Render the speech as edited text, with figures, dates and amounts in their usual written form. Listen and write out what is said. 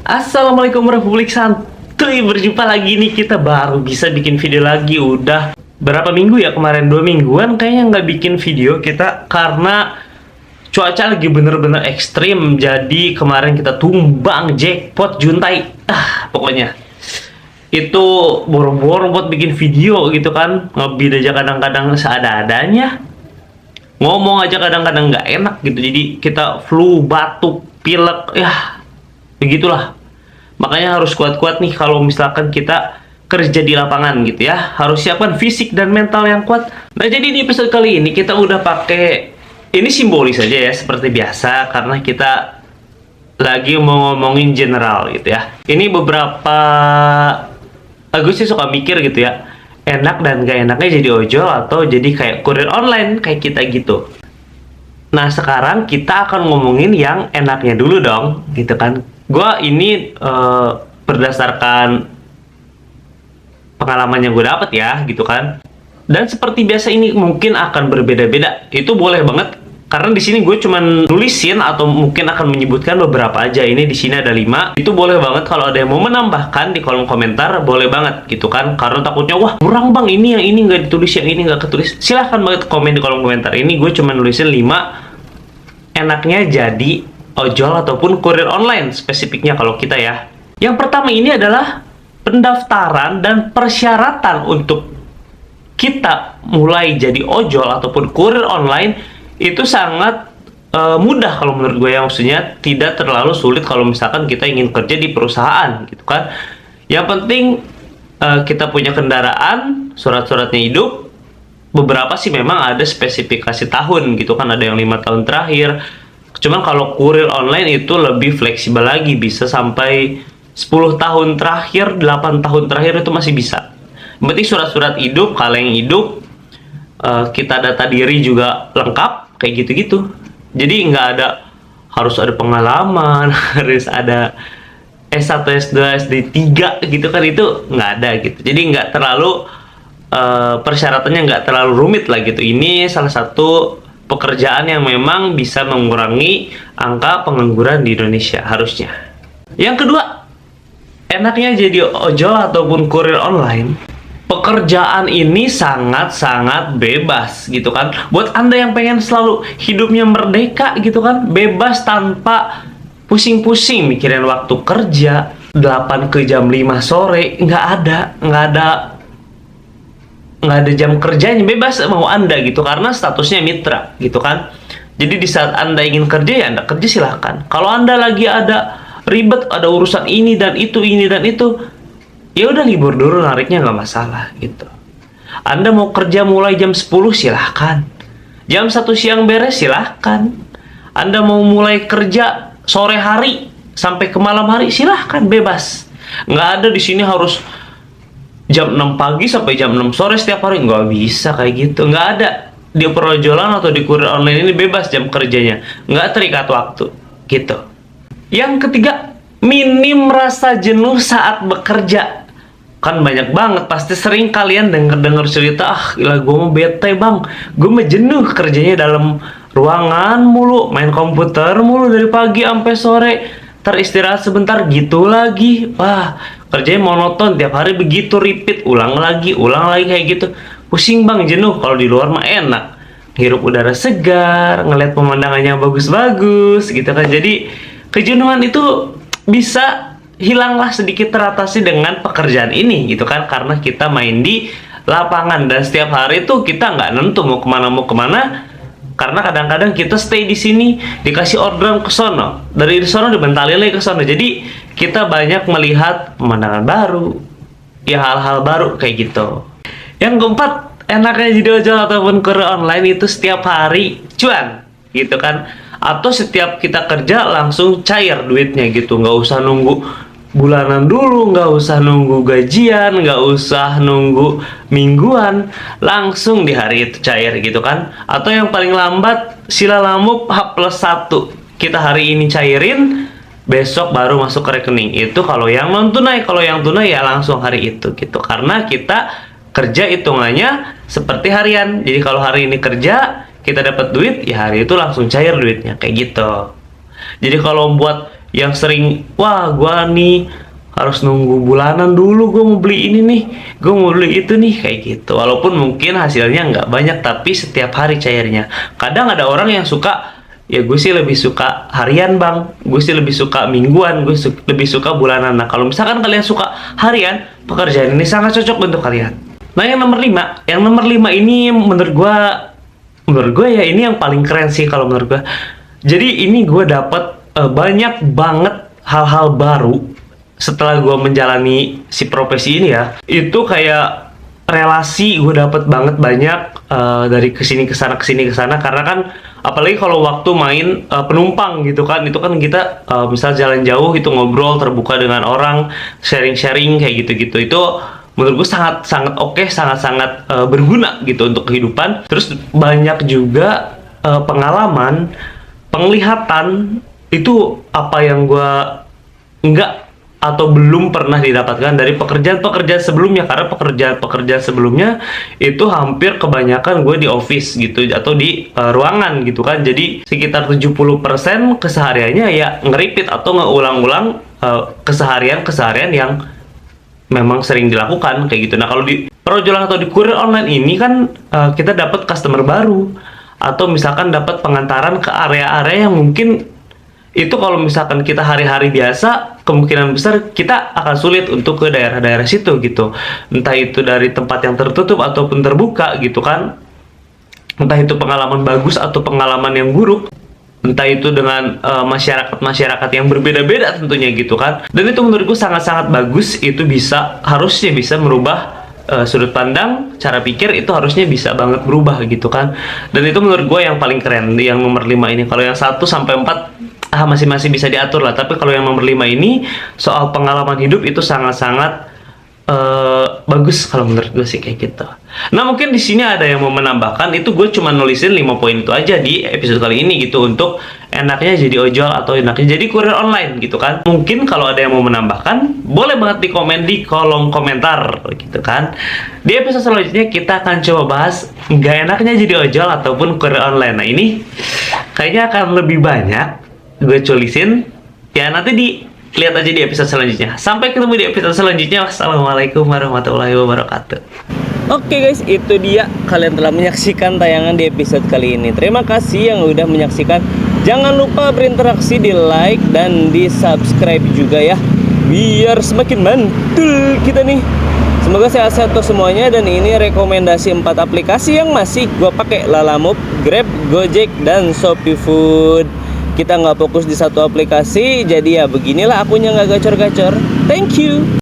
Assalamualaikum Republik Santuy. Berjumpa lagi nih, kita baru bisa bikin video lagi. Udah berapa minggu ya, kemarin 2 mingguan kayaknya nggak bikin video kita karena cuaca lagi bener-bener ekstrim. Jadi kemarin kita tumbang jackpot juntai. Pokoknya itu boro-boro buat bikin video gitu kan. Ngebid aja kadang-kadang seada-adanya, ngomong aja kadang-kadang nggak enak gitu. Jadi kita flu, batuk, pilek, ya begitulah. Makanya harus kuat-kuat nih kalau misalkan kita kerja di lapangan gitu ya. Harus siapkan fisik dan mental yang kuat. Nah, jadi di episode kali ini kita udah pakai, ini simbolis aja ya seperti biasa, karena kita lagi mau ngomongin general gitu ya. Ini beberapa, aku sih suka mikir gitu ya, enak dan gak enaknya jadi ojol atau jadi kayak kurir online kayak kita gitu. Nah, sekarang kita akan ngomongin yang enaknya dulu dong, gitu kan. Gua ini berdasarkan pengalaman yang gue dapet ya, gitu kan. Dan seperti biasa ini mungkin akan berbeda-beda. Itu boleh banget, karena di sini gue cuman nulisin atau mungkin akan menyebutkan beberapa aja. Ini di sini ada 5. Itu boleh banget kalau ada yang mau menambahkan di kolom komentar, boleh banget gitu kan. Karena takutnya wah kurang bang, ini yang ini nggak ditulis, yang ini nggak ketulis. Silahkan banget komen di kolom komentar. Ini gue cuma nulisin 5 enaknya jadi ojol ataupun kurir online spesifiknya kalau kita ya. Yang pertama ini adalah pendaftaran dan persyaratan untuk kita mulai jadi ojol ataupun kurir online itu sangat mudah kalau menurut gue ya. Maksudnya tidak terlalu sulit kalau misalkan kita ingin kerja di perusahaan gitu kan. Yang penting kita punya kendaraan, surat-suratnya hidup. Beberapa sih memang ada spesifikasi tahun gitu kan, ada yang 5 tahun terakhir. Cuman kalau kurir online itu lebih fleksibel lagi, bisa sampai 10 tahun terakhir, 8 tahun terakhir itu masih bisa. Berarti surat-surat hidup, kaleng hidup, kita data diri juga lengkap, kayak gitu-gitu. Jadi nggak ada, harus ada pengalaman, harus ada S1, S2, SD3 gitu kan, itu nggak ada gitu. Jadi nggak terlalu, persyaratannya nggak terlalu rumit lah gitu. Ini salah satu pekerjaan yang memang bisa mengurangi angka pengangguran di Indonesia harusnya. Yang kedua, enaknya jadi ojol ataupun kurir online, pekerjaan ini sangat-sangat bebas gitu kan. Buat Anda yang pengen selalu hidupnya merdeka gitu kan, bebas tanpa pusing-pusing mikirin waktu kerja 8 ke jam 5 sore, nggak ada jam kerjanya, bebas mau Anda gitu, karena statusnya mitra gitu kan. Jadi di saat Anda ingin kerja ya Anda kerja silahkan. Kalau Anda lagi ada ribet, ada urusan ini dan itu, ya udah libur dulu, nariknya nggak masalah gitu. Anda mau kerja mulai jam 10 silahkan, jam 1 siang beres silahkan. Anda mau mulai kerja sore hari sampai ke malam hari silahkan, bebas. Nggak ada di sini harus jam 6 pagi sampai jam 6 sore setiap hari, nggak bisa kayak gitu. Nggak ada. Di perojolan atau di kurir online ini bebas jam kerjanya, nggak terikat waktu gitu. Yang ketiga, minim rasa jenuh saat bekerja. Kan banyak banget, pasti sering kalian denger cerita, gila gue mau bete bang, gue mau jenuh kerjanya dalam ruangan mulu, main komputer mulu dari pagi sampai sore, teristirahat sebentar gitu lagi. Wah, kerjanya monoton, tiap hari begitu, repeat, ulang lagi kayak gitu. Pusing bang, jenuh. Kalau di luar mah enak, hirup udara segar, ngeliat pemandangannya bagus-bagus gitu kan. Jadi kejenuhan itu bisa hilanglah sedikit, teratasi dengan pekerjaan ini gitu kan, karena kita main di lapangan dan setiap hari tuh kita nggak nentu mau kemana, karena kadang-kadang kita stay di sini, dikasih orderan ke sono, dari sono dibentalin lagi ke sono. Jadi kita banyak melihat pemandangan baru, ya hal-hal baru kayak gitu. Yang keempat, enaknya jadi ojol ataupun kurir online itu setiap hari cuan gitu kan, atau setiap kita kerja langsung cair duitnya gitu, nggak usah nunggu bulanan dulu, nggak usah nunggu gajian, nggak usah nunggu mingguan, langsung di hari itu cair gitu kan. Atau yang paling lambat sila lamuk H+1, kita hari ini cairin, besok baru masuk ke rekening. Itu kalau yang non tunai. Kalau yang tunai ya langsung hari itu gitu, karena kita kerja hitungannya seperti harian. Jadi kalau hari ini kerja kita dapat duit, ya hari itu langsung cair duitnya kayak gitu. Jadi kalau buat yang sering, wah gua nih harus nunggu bulanan dulu, gue mau beli ini nih, gue mau beli itu nih, kayak gitu. Walaupun mungkin hasilnya nggak banyak, tapi setiap hari cairnya. Kadang ada orang yang suka, ya gue sih lebih suka harian bang, gue sih lebih suka mingguan, lebih suka bulanan. Nah kalau misalkan kalian suka harian, pekerjaan ini sangat cocok untuk kalian. Nah yang nomor 5, ini menurut gue ya ini yang paling keren sih kalau menurut gue. Jadi ini gue dapat banyak banget hal-hal baru setelah gue menjalani si profesi ini ya. Itu kayak relasi gue dapat banget banyak dari kesini kesana karena kan apalagi kalau waktu main penumpang gitu kan, itu kan kita misal jalan jauh itu ngobrol terbuka dengan orang, sharing kayak gitu itu menurut gue sangat sangat oke, sangat sangat berguna gitu untuk kehidupan. Terus banyak juga pengalaman, penglihatan itu apa yang gue nggak atau belum pernah didapatkan dari pekerjaan-pekerjaan sebelumnya, karena pekerjaan-pekerjaan sebelumnya itu hampir kebanyakan gue di office gitu atau di ruangan gitu kan. Jadi sekitar 70% kesehariannya ya ngeripit atau ngeulang-ulang keseharian yang memang sering dilakukan kayak gitu. Nah kalau di perjualan atau di kurir online ini kan kita dapat customer baru atau misalkan dapat pengantaran ke area-area yang mungkin itu kalau misalkan kita hari-hari biasa, kemungkinan besar kita akan sulit untuk ke daerah-daerah situ gitu. Entah itu dari tempat yang tertutup ataupun terbuka gitu kan. Entah itu pengalaman bagus atau pengalaman yang buruk. Entah itu dengan masyarakat-masyarakat yang berbeda-beda tentunya gitu kan. Dan itu menurutku sangat-sangat bagus, itu harusnya bisa merubah sudut pandang, cara pikir itu harusnya bisa banget berubah gitu kan. Dan itu menurut gue yang paling keren, yang nomor 5 ini. Kalau yang 1 sampai 4 masih bisa diatur lah, tapi kalau yang nomor 5 ini soal pengalaman hidup itu sangat-sangat bagus kalau menurut gue sih kayak gitu. Nah mungkin di sini ada yang mau menambahkan, itu gue cuma nulisin 5 poin itu aja di episode kali ini gitu, untuk enaknya jadi ojol atau enaknya jadi kurir online gitu kan. Mungkin kalau ada yang mau menambahkan, boleh banget di komen di kolom komentar gitu kan. Di episode selanjutnya kita akan coba bahas nggak enaknya jadi ojol ataupun kurir online. Nah ini kayaknya akan lebih banyak gue tulisin ya, nanti lihat aja di episode selanjutnya. Sampai ketemu di episode selanjutnya. Wassalamualaikum warahmatullahi wabarakatuh. Oke guys, itu dia, kalian telah menyaksikan tayangan di episode kali ini. Terima kasih yang udah menyaksikan. Jangan lupa berinteraksi, di like dan di subscribe juga ya, biar semakin mantul kita nih. Semoga sehat-sehat untuk semuanya. Dan ini rekomendasi 4 aplikasi yang masih gue pakai: Lalamove, Grab, Gojek, dan Shopee Food. Kita nggak fokus di satu aplikasi, jadi ya beginilah akunya, nggak gacor-gacor. Thank you.